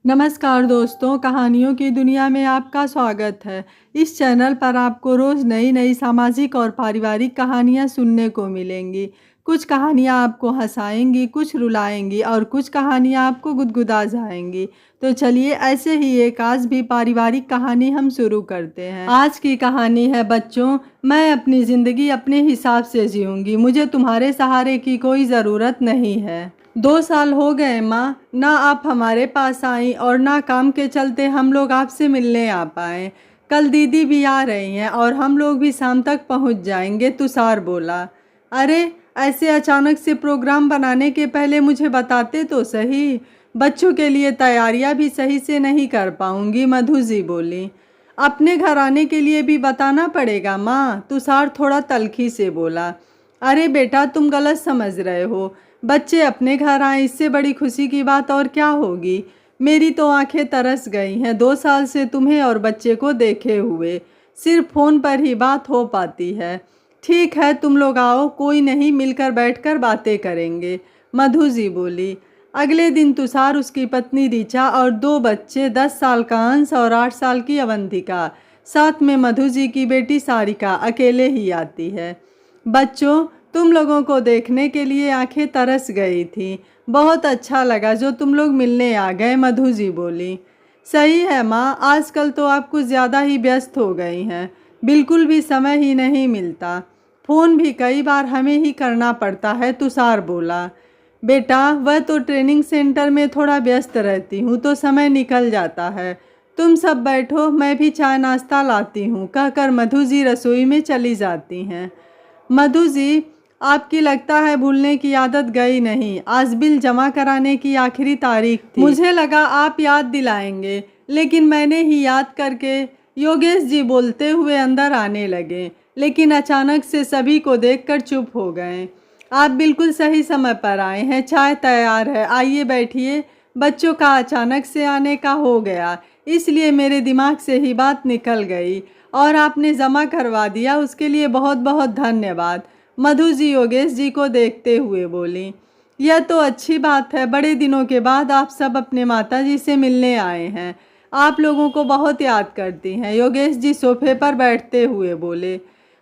नमस्कार दोस्तों, कहानियों की दुनिया में आपका स्वागत है। इस चैनल पर आपको रोज़ नई नई सामाजिक और पारिवारिक कहानियाँ सुनने को मिलेंगी। कुछ कहानियाँ आपको हँसाएंगी, कुछ रुलाएंगी और कुछ कहानियाँ आपको गुदगुदा जाएंगी। तो चलिए ऐसे ही एक आज भी पारिवारिक कहानी हम शुरू करते हैं। आज की कहानी है बच्चों, मैं अपनी ज़िंदगी अपने हिसाब से जीऊँगी, मुझे तुम्हारे सहारे की कोई ज़रूरत नहीं है। 2 साल हो गए माँ, ना आप हमारे पास आई और ना काम के चलते हम लोग आपसे मिलने आ पाए। कल दीदी भी आ रही हैं और हम लोग भी शाम तक पहुंच जाएंगे, तुषार बोला। अरे, ऐसे अचानक से प्रोग्राम बनाने के पहले मुझे बताते तो सही। बच्चों के लिए तैयारियां भी सही से नहीं कर पाऊंगी, मधु जी बोली। अपने घर आने के लिए भी बताना पड़ेगा माँ, तुषार थोड़ा तल्खी से बोला। अरे बेटा, तुम गलत समझ रहे हो। बच्चे अपने घर आए, इससे बड़ी खुशी की बात और क्या होगी। मेरी तो आंखें तरस गई हैं 2 साल से तुम्हें और बच्चे को देखे हुए। सिर्फ फ़ोन पर ही बात हो पाती है। ठीक है, तुम लोग आओ, कोई नहीं, मिलकर बैठकर बातें करेंगे, मधु जी बोली। अगले दिन तुषार, उसकी पत्नी ऋचा और 2 बच्चे, 10 साल का अंश और 8 साल की अवंतिका, साथ में मधु जी की बेटी सारिका अकेले ही आती है। बच्चों, तुम लोगों को देखने के लिए आंखें तरस गई थी। बहुत अच्छा लगा जो तुम लोग मिलने आ गए, मधु जी बोली। सही है माँ, आजकल तो आप कुछ ज़्यादा ही व्यस्त हो गई हैं, बिल्कुल भी समय ही नहीं मिलता। फ़ोन भी कई बार हमें ही करना पड़ता है, तुषार बोला। बेटा, वह तो ट्रेनिंग सेंटर में थोड़ा व्यस्त रहती हूँ तो समय निकल जाता है। तुम सब बैठो, मैं भी चाय नाश्ता लाती हूँ, कहकर मधु जी रसोई में चली जाती हैं। मधु जी, आपकी लगता है भूलने की आदत गई नहीं। आज बिल जमा कराने की आखिरी तारीख थी। मुझे लगा आप याद दिलाएंगे, लेकिन मैंने ही याद करके, योगेश जी बोलते हुए अंदर आने लगे, लेकिन अचानक से सभी को देखकर चुप हो गए। आप बिल्कुल सही समय पर आए हैं, चाय तैयार है, आइए बैठिए। बच्चों का अचानक से आने का हो गया, इसलिए मेरे दिमाग से ही बात निकल गई और आपने जमा करवा दिया, उसके लिए बहुत बहुत धन्यवाद, मधु जी योगेश जी को देखते हुए बोली। यह तो अच्छी बात है, बड़े दिनों के बाद आप सब अपने माता जी से मिलने आए हैं। आप लोगों को बहुत याद करती हैं, योगेश जी सोफे पर बैठते हुए बोले।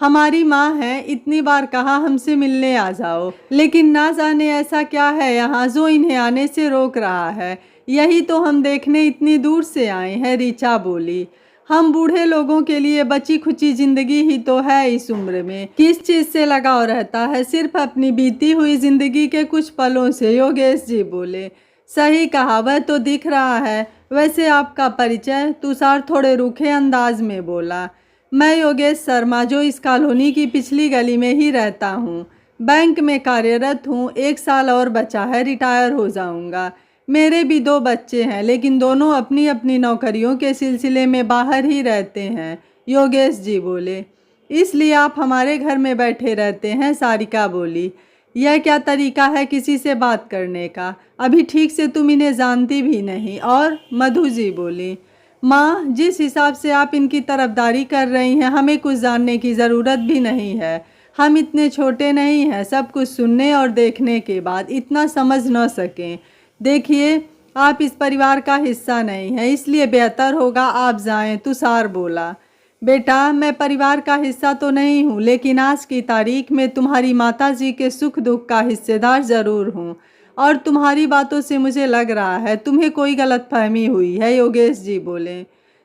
हमारी माँ है, इतनी बार कहा हमसे मिलने आ जाओ, लेकिन ना जाने ऐसा क्या है यहाँ जो इन्हें आने से रोक रहा है। यही तो हम देखने इतनी दूर से आए हैं, ऋचा बोली। हम बूढ़े लोगों के लिए बची खुची जिंदगी ही तो है, इस उम्र में किस चीज़ से लगाव रहता है, सिर्फ अपनी बीती हुई जिंदगी के कुछ पलों से, योगेश जी बोले। सही कहा, वह तो दिख रहा है। वैसे आपका परिचय, तुषार थोड़े रूखे अंदाज में बोला। मैं योगेश शर्मा, जो इस कॉलोनी की पिछली गली में ही रहता हूँ। बैंक में कार्यरत हूँ, 1 साल और बचा है, रिटायर हो जाऊँगा। मेरे भी 2 बच्चे हैं, लेकिन दोनों अपनी अपनी नौकरियों के सिलसिले में बाहर ही रहते हैं, योगेश जी बोले। इसलिए आप हमारे घर में बैठे रहते हैं, सारिका बोली। यह क्या तरीका है किसी से बात करने का, अभी ठीक से तुम इन्हें जानती भी नहीं। और मधु जी बोली। माँ, जिस हिसाब से आप इनकी तरफदारी कर रही हैं, हमें कुछ जानने की ज़रूरत भी नहीं है। हम इतने छोटे नहीं हैं, सब कुछ सुनने और देखने के बाद इतना समझ न सकें। देखिए, आप इस परिवार का हिस्सा नहीं हैं, इसलिए बेहतर होगा आप जाएं, तुषार बोला। बेटा, मैं परिवार का हिस्सा तो नहीं हूँ, लेकिन आज की तारीख में तुम्हारी माताजी के सुख दुख का हिस्सेदार ज़रूर हूँ। और तुम्हारी बातों से मुझे लग रहा है तुम्हें कोई गलतफहमी हुई है, योगेश जी बोले।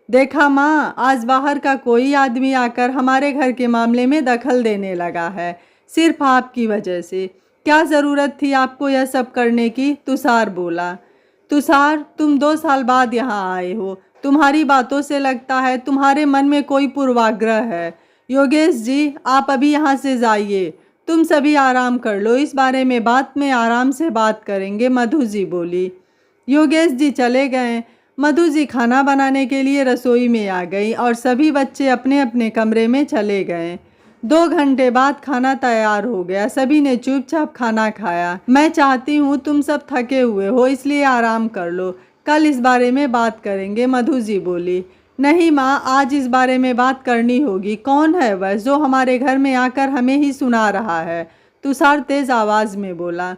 देखा माँ, आज बाहर का कोई आदमी आकर हमारे घर के मामले में दखल देने लगा है, सिर्फ आपकी वजह से। क्या ज़रूरत थी आपको यह सब करने की, तुषार बोला। तुषार, तुम 2 साल बाद यहाँ आए हो, तुम्हारी बातों से लगता है तुम्हारे मन में कोई पूर्वाग्रह है। योगेश जी, आप अभी यहाँ से जाइए, तुम सभी आराम कर लो, इस बारे में बात में आराम से बात करेंगे, मधु जी बोली। योगेश जी चले गए। मधु जी खाना बनाने के लिए रसोई में आ गई और सभी बच्चे अपने अपने कमरे में चले गए। 2 घंटे बाद खाना तैयार हो गया, सभी ने चुपचाप खाना खाया। मैं चाहती हूँ तुम सब थके हुए हो, इसलिए आराम कर लो, कल इस बारे में बात करेंगे, मधु जी बोली। नहीं माँ, आज इस बारे में बात करनी होगी। कौन है वह जो हमारे घर में आकर हमें ही सुना रहा है, तुषार तेज आवाज़ में बोला।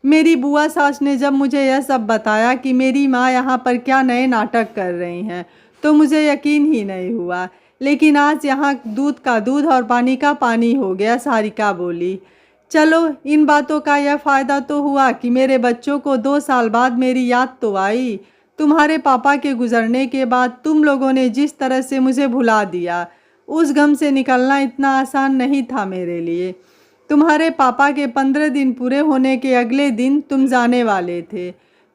मेरी बुआ सास ने जब मुझे यह सब बताया कि मेरी माँ यहाँ पर क्या नए नाटक कर रही हैं, तो मुझे यकीन ही नहीं हुआ। लेकिन आज यहाँ दूध का दूध और पानी का पानी हो गया। सारिका बोली। चलो, इन बातों का यह फ़ायदा तो हुआ कि मेरे बच्चों को 2 साल बाद मेरी याद तो आई। तुम्हारे पापा के गुजरने के बाद तुम लोगों ने जिस तरह से मुझे भुला दिया, उस गम से निकलना इतना आसान नहीं था मेरे लिए। तुम्हारे पापा के 15 दिन पूरे होने के अगले दिन तुम जाने वाले थे।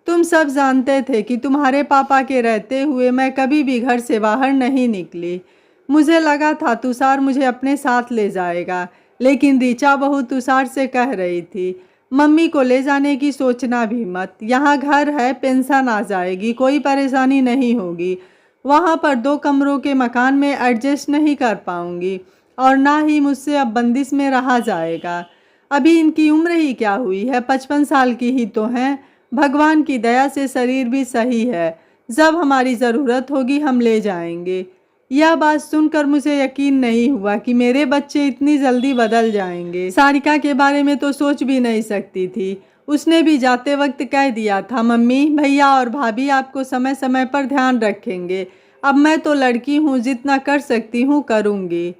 तुम सब जानते थे कि तुम्हारे पापा के रहते हुए मैं कभी भी घर से बाहर नहीं निकली। मुझे लगा था तुषार मुझे अपने साथ ले जाएगा, लेकिन ऋचा बहू तुषार से कह रही थी, मम्मी को ले जाने की सोचना भी मत। यहाँ घर है, पेंशन आ जाएगी, कोई परेशानी नहीं होगी। वहाँ पर 2 कमरों के मकान में एडजस्ट नहीं कर पाऊँगी और ना ही मुझसे अब बंदिश में रहा जाएगा। अभी इनकी उम्र ही क्या हुई है, 55 साल की ही तो हैं। भगवान की दया से शरीर भी सही है। जब हमारी ज़रूरत होगी हम ले जाएंगे। यह बात सुनकर मुझे यकीन नहीं हुआ कि मेरे बच्चे इतनी जल्दी बदल जाएंगे। सारिका के बारे में तो सोच भी नहीं सकती थी। उसने भी जाते वक्त कह दिया था, मम्मी, भैया और भाभी आपको समय समय पर ध्यान रखेंगे। अब मैं तो लड़की हूँ, जितना कर सकती हूँ करूँगी।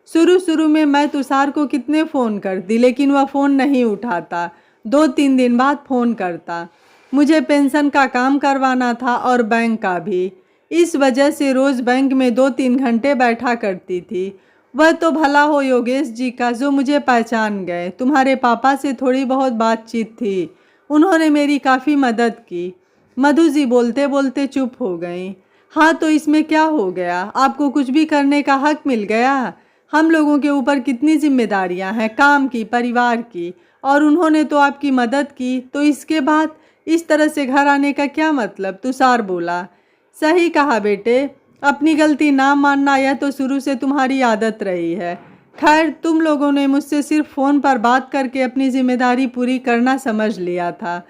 शुरू शुरू में मैं तुषार को कितने फ़ोन करती, लेकिन वह फ़ोन नहीं उठाता। 2-3 दिन बाद फ़ोन करता। मुझे पेंशन का काम करवाना था और बैंक का भी। इस वजह से रोज़ बैंक में 2-3 घंटे बैठा करती थी। वह तो भला हो योगेश जी का, जो मुझे पहचान गए। तुम्हारे पापा से थोड़ी बहुत बातचीत थी, उन्होंने मेरी काफ़ी मदद की। मधु जी बोलते बोलते चुप हो गई। हाँ, तो इसमें क्या हो गया, आपको कुछ भी करने का हक मिल गया। हम लोगों के ऊपर कितनी जिम्मेदारियां हैं, काम की, परिवार की, और उन्होंने तो आपकी मदद की। तो इसके बाद इस तरह से घर आने का क्या मतलब। तुषार बोला। सही कहा बेटे, अपनी गलती ना मानना यह तो शुरू से तुम्हारी आदत रही है। खैर, तुम लोगों ने मुझसे सिर्फ फ़ोन पर बात करके अपनी जिम्मेदारी पूरी करना समझ लिया था।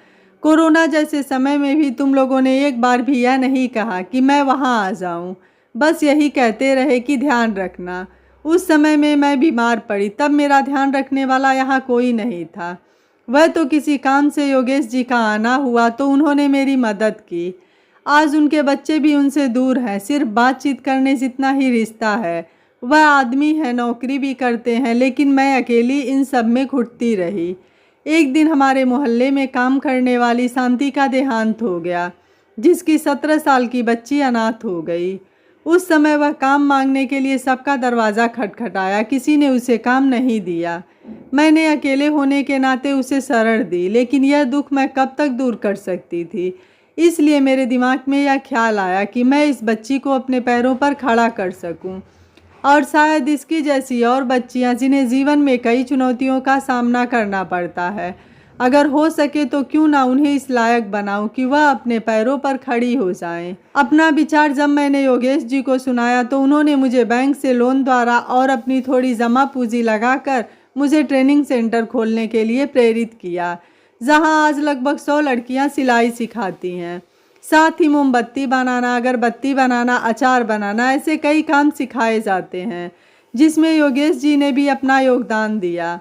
कोरोना जैसे समय में भी तुम लोगों ने एक बार भी यह नहीं कहा कि मैं वहाँ आ जाऊँ। बस यही कहते रहे कि ध्यान रखना। उस समय में मैं बीमार पड़ी, तब मेरा ध्यान रखने वाला यहाँ कोई नहीं था। वह तो किसी काम से योगेश जी का आना हुआ तो उन्होंने मेरी मदद की। आज उनके बच्चे भी उनसे दूर हैं, सिर्फ बातचीत करने जितना ही रिश्ता है। वह आदमी है, नौकरी भी करते हैं, लेकिन मैं अकेली इन सब में घुटती रही। एक दिन हमारे मोहल्ले में काम करने वाली शांति का देहांत हो गया, जिसकी 17 साल की बच्ची अनाथ हो गई। उस समय वह काम मांगने के लिए सबका दरवाज़ा खटखटाया, किसी ने उसे काम नहीं दिया। मैंने अकेले होने के नाते उसे शरण दी, लेकिन यह दुख मैं कब तक दूर कर सकती थी। इसलिए मेरे दिमाग में यह ख्याल आया कि मैं इस बच्ची को अपने पैरों पर खड़ा कर सकूं, और शायद इसकी जैसी और बच्चियां जिन्हें जीवन में कई चुनौतियों का सामना करना पड़ता है, अगर हो सके तो क्यों ना उन्हें इस लायक बनाऊं कि वह अपने पैरों पर खड़ी हो जाएं। अपना विचार जब मैंने योगेश जी को सुनाया तो उन्होंने मुझे बैंक से लोन द्वारा और अपनी थोड़ी जमा पूंजी लगाकर मुझे ट्रेनिंग सेंटर खोलने के लिए प्रेरित किया, जहां आज लगभग 100 लड़कियां सिलाई सिखाती हैं। साथ ही मोमबत्ती बनाना, अगरबत्ती बनाना, अचार बनाना, ऐसे कई काम सिखाए जाते हैं, जिसमें योगेश जी ने भी अपना योगदान दिया।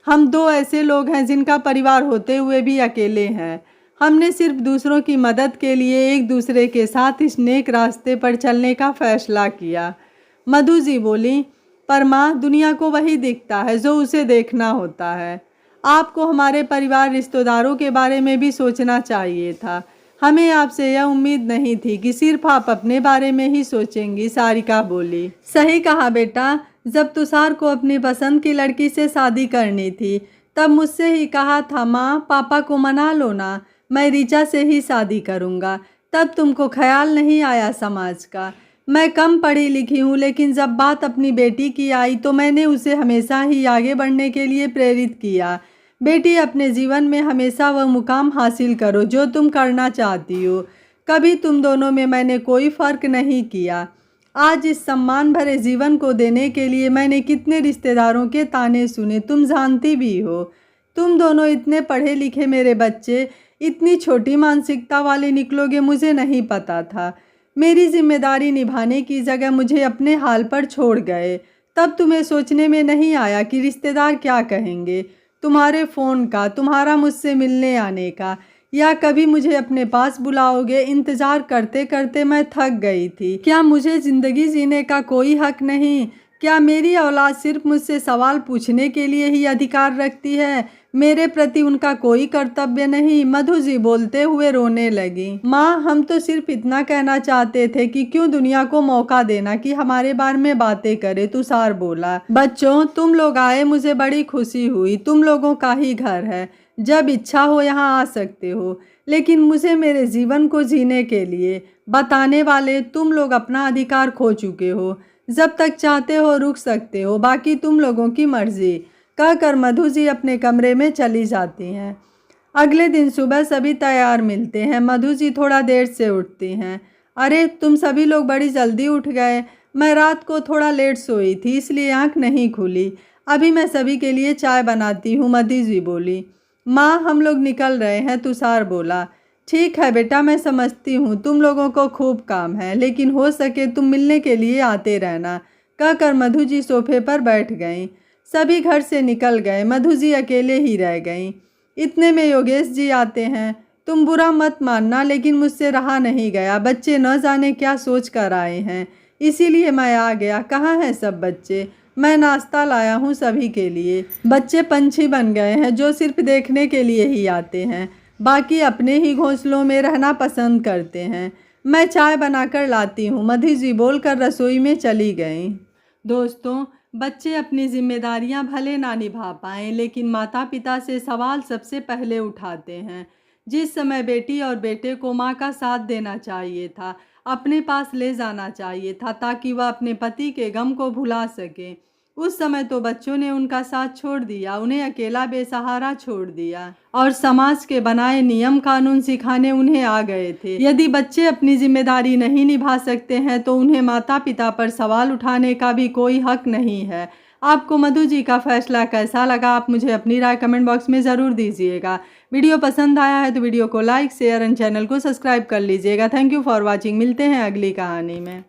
हम 2 ऐसे लोग हैं जिनका परिवार होते हुए भी अकेले हैं। हमने सिर्फ दूसरों की मदद के लिए एक दूसरे के साथ इस नेक रास्ते पर चलने का फैसला किया। मधु जी बोली, पर माँ, दुनिया को वही दिखता है जो उसे देखना होता है। आपको हमारे परिवार रिश्तेदारों के बारे में भी सोचना चाहिए था। हमें आपसे यह उम्मीद नहीं थी कि सिर्फ आप अपने बारे में ही सोचेंगी। सारिका बोली। सही कहा बेटा, जब तुषार को अपनी पसंद की लड़की से शादी करनी थी तब मुझसे ही कहा था, माँ पापा को मना लो ना, मैं ऋचा से ही शादी करूँगा। तब तुमको ख्याल नहीं आया समाज का। मैं कम पढ़ी लिखी हूँ, लेकिन जब बात अपनी बेटी की आई तो मैंने उसे हमेशा ही आगे बढ़ने के लिए प्रेरित किया। बेटी, अपने जीवन में हमेशा वह मुकाम हासिल करो जो तुम करना चाहती हो। कभी तुम दोनों में मैंने कोई फ़र्क नहीं किया। आज इस सम्मान भरे जीवन को देने के लिए मैंने कितने रिश्तेदारों के ताने सुने, तुम जानती भी हो। तुम दोनों इतने पढ़े लिखे मेरे बच्चे इतनी छोटी मानसिकता वाले निकलोगे, मुझे नहीं पता था। मेरी जिम्मेदारी निभाने की जगह मुझे अपने हाल पर छोड़ गए। तब तुम्हें सोचने में नहीं आया कि रिश्तेदार क्या कहेंगे। तुम्हारे फ़ोन का, तुम्हारा मुझसे मिलने आने का, या कभी मुझे अपने पास बुलाओगे, इंतज़ार करते करते मैं थक गई थी। क्या मुझे ज़िंदगी जीने का कोई हक नहीं? क्या मेरी औलाद सिर्फ मुझसे सवाल पूछने के लिए ही अधिकार रखती है? मेरे प्रति उनका कोई कर्तव्य नहीं? मधु जी बोलते हुए रोने लगी। माँ, हम तो सिर्फ इतना कहना चाहते थे कि क्यों दुनिया को मौका देना कि हमारे बारे में बातें करे, तुषार बोला। बच्चों, तुम लोग आए, मुझे बड़ी खुशी हुई। तुम लोगों का ही घर है, जब इच्छा हो यहाँ आ सकते हो। लेकिन मुझे मेरे जीवन को जीने के लिए बताने वाले तुम लोग अपना अधिकार खो चुके हो। जब तक चाहते हो रुक सकते हो, बाकी तुम लोगों की मर्जी, कहकर मधु जी अपने कमरे में चली जाती हैं। अगले दिन सुबह सभी तैयार मिलते हैं। मधु जी थोड़ा देर से उठती हैं। अरे, तुम सभी लोग बड़ी जल्दी उठ गए। मैं रात को थोड़ा लेट सोई थी, इसलिए आँख नहीं खुली। अभी मैं सभी के लिए चाय बनाती हूँ, मधु जी बोली। माँ, हम लोग निकल रहे हैं, तुषार बोला। ठीक है बेटा, मैं समझती हूँ तुम लोगों को खूब काम है, लेकिन हो सके तुम मिलने के लिए आते रहना, कहकर मधु जी सोफे पर बैठ गईं। सभी घर से निकल गए, मधु जी अकेले ही रह गईं। इतने में योगेश जी आते हैं। तुम बुरा मत मानना, लेकिन मुझसे रहा नहीं गया। बच्चे न जाने क्या सोच कर आए हैं, इसीलिए मैं आ गया। कहाँ हैं सब बच्चे? मैं नाश्ता लाया हूँ सभी के लिए। बच्चे पंछी बन गए हैं जो सिर्फ देखने के लिए ही आते हैं, बाकी अपने ही घोंसलों में रहना पसंद करते हैं। मैं चाय बनाकर लाती हूँ, मधु जी बोलकर रसोई में चली गईं। दोस्तों, बच्चे अपनी जिम्मेदारियां भले ना निभा पाएं, लेकिन माता पिता से सवाल सबसे पहले उठाते हैं। जिस समय बेटी और बेटे को माँ का साथ देना चाहिए था, अपने पास ले जाना चाहिए था ताकि वह अपने पति के गम को भुला सके, उस समय तो बच्चों ने उनका साथ छोड़ दिया, उन्हें अकेला बेसहारा छोड़ दिया और समाज के बनाए नियम कानून सिखाने उन्हें आ गए थे। यदि बच्चे अपनी जिम्मेदारी नहीं निभा सकते हैं तो उन्हें माता पिता पर सवाल उठाने का भी कोई हक नहीं है। आपको मधु जी का फैसला कैसा लगा? आप मुझे अपनी राय कमेंट बॉक्स में ज़रूर दीजिएगा। वीडियो पसंद आया है तो वीडियो को लाइक, शेयर एंड चैनल को सब्सक्राइब कर लीजिएगा। Thank you for watching. मिलते हैं अगली कहानी में।